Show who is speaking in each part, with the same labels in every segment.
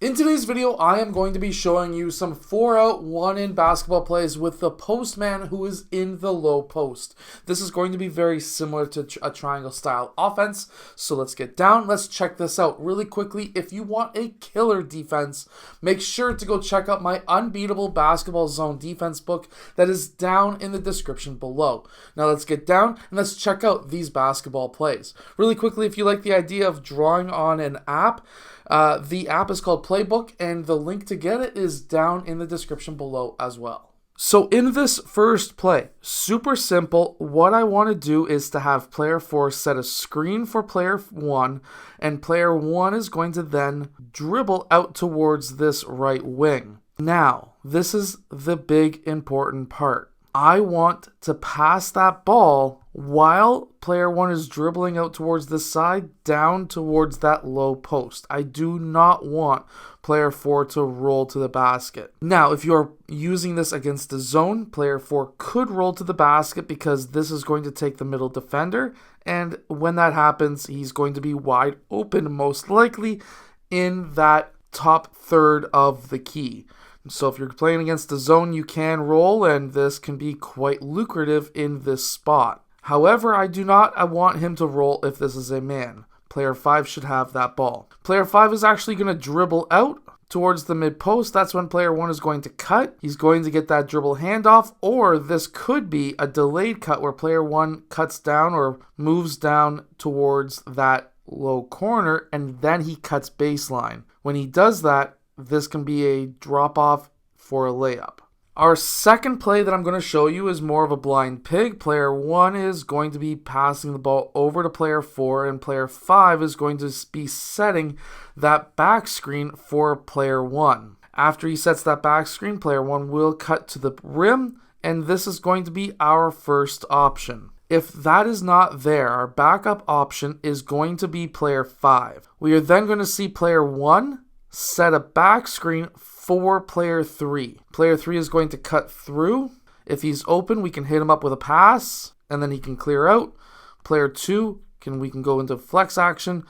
Speaker 1: In today's video, I am going to be showing you some 4-out, 1-in basketball plays with the postman who is in the low post. This is going to be very similar to a triangle style offense, so let's get down. Let's check this out really quickly. If you want a killer defense, make sure to go check out my Unbeatable Basketball Zone defense book that is down in the description below. Now let's get down and let's check out these basketball plays. Really quickly, if you like the idea of drawing on an app, the app is called Playbook, and the link to get it is down in the description below as well. So in this first play, super simple, what I want to do is to have player 4 set a screen for player 1, and player 1 is going to then dribble out towards this right wing. Now, this is the big important part. I want to pass that ball while player 1 is dribbling out towards this side down towards that low post. I do not want player 4 to roll to the basket. Now, if you're using this against the zone, player 4 could roll to the basket because this is going to take the middle defender, and when that happens, he's going to be wide open, most likely in that top third of the key. So if you're playing against the zone, you can roll, and this can be quite lucrative in this spot. However, I do not want him to roll if this is a man. Player 5 should have that ball. Player 5 is actually going to dribble out towards the mid post. That's when player 1 is going to cut. He's going to get that dribble handoff, or this could be a delayed cut where player 1 cuts down or moves down towards that low corner, and then he cuts baseline. When he does that, this can be a drop off for a layup. Our second play that I'm going to show you is more of a blind pig. Player 1 is going to be passing the ball over to player 4, and player 5 is going to be setting that back screen for player 1. After he sets that back screen, player 1 will cut to the rim, and this is going to be our first option. If that is not there, our backup option is going to be player 5. We are then going to see player 1 set a back screen for player 3. Player 3 is going to cut through. If he's open, we can hit him up with a pass, and then he can clear out. Player 2, we can go into flex action.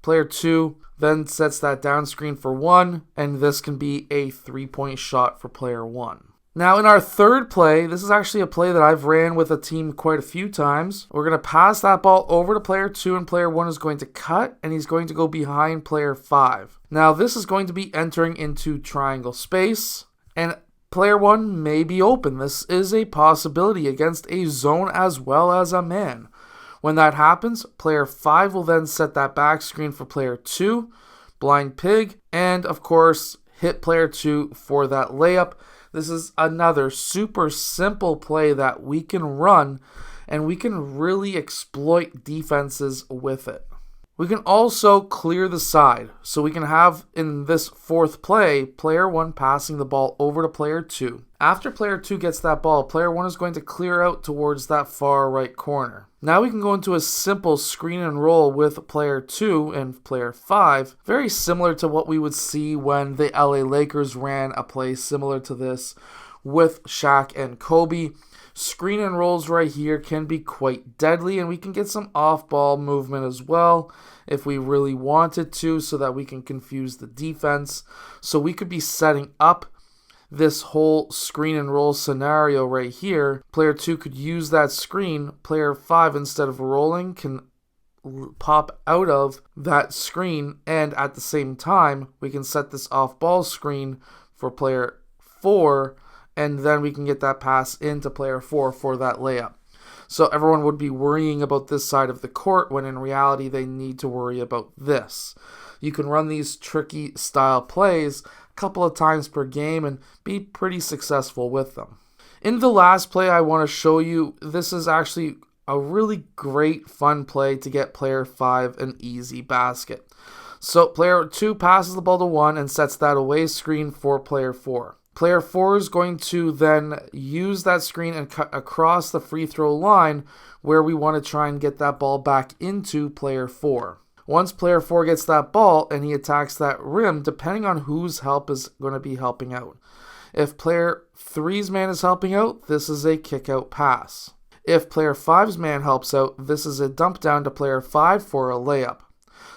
Speaker 1: Player 2 then sets that down screen for 1, and this can be a 3-point shot for player 1. Now in our third play, this is actually a play that I've ran with a team quite a few times. We're going to pass that ball over to player 2, and player 1 is going to cut, and he's going to go behind player 5. Now this is going to be entering into triangle space, and player 1 may be open. This is a possibility against a zone as well as a man. When that happens, player 5 will then set that back screen for player 2, blind pig, and of course hit player 2 for that layup. This is another super simple play that we can run, and we can really exploit defenses with it. We can also clear the side. So we can have, in this fourth play, player 1 passing the ball over to player 2. After player 2 gets that ball, player 1 is going to clear out towards that far right corner. Now we can go into a simple screen and roll with player 2 and player 5. Very similar to what we would see when the LA Lakers ran a play similar to this with Shaq and Kobe. Screen and rolls right here can be quite deadly, and we can get some off-ball movement as well if we really wanted to, so that we can confuse the defense. So we could be setting up this whole screen and roll scenario right here. Player 2 could use that screen. Player 5, instead of rolling, can pop out of that screen, and at the same time we can set this off-ball screen for player 4, and then we can get that pass into player 4 for that layup. So everyone would be worrying about this side of the court, when in reality they need to worry about this. You can run these tricky style plays a couple of times per game and be pretty successful with them. In the last play I want to show you, this is actually a really great fun play to get player 5 an easy basket. So player 2 passes the ball to 1 and sets that away screen for player 4. Player 4 is going to then use that screen and cut across the free throw line, where we want to try and get that ball back into player 4. Once player 4 gets that ball and he attacks that rim, depending on whose help is going to be helping out. If player 3's man is helping out, this is a kick out pass. If player 5's man helps out, this is a dump down to player 5 for a layup.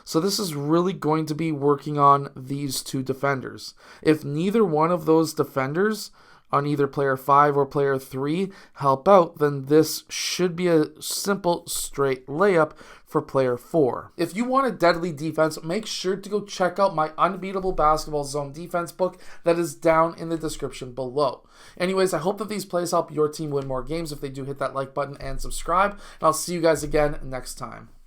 Speaker 1: So this is really going to be working on these two defenders. If neither one of those defenders on either player 5 or player 3 help out, then this should be a simple straight layup for player 4. If you want a deadly defense, make sure to go check out my Unbeatable Basketball Zone defense book that is down in the description below. Anyways, I hope that these plays help your team win more games. If they do, hit that like button and subscribe, and I'll see you guys again next time.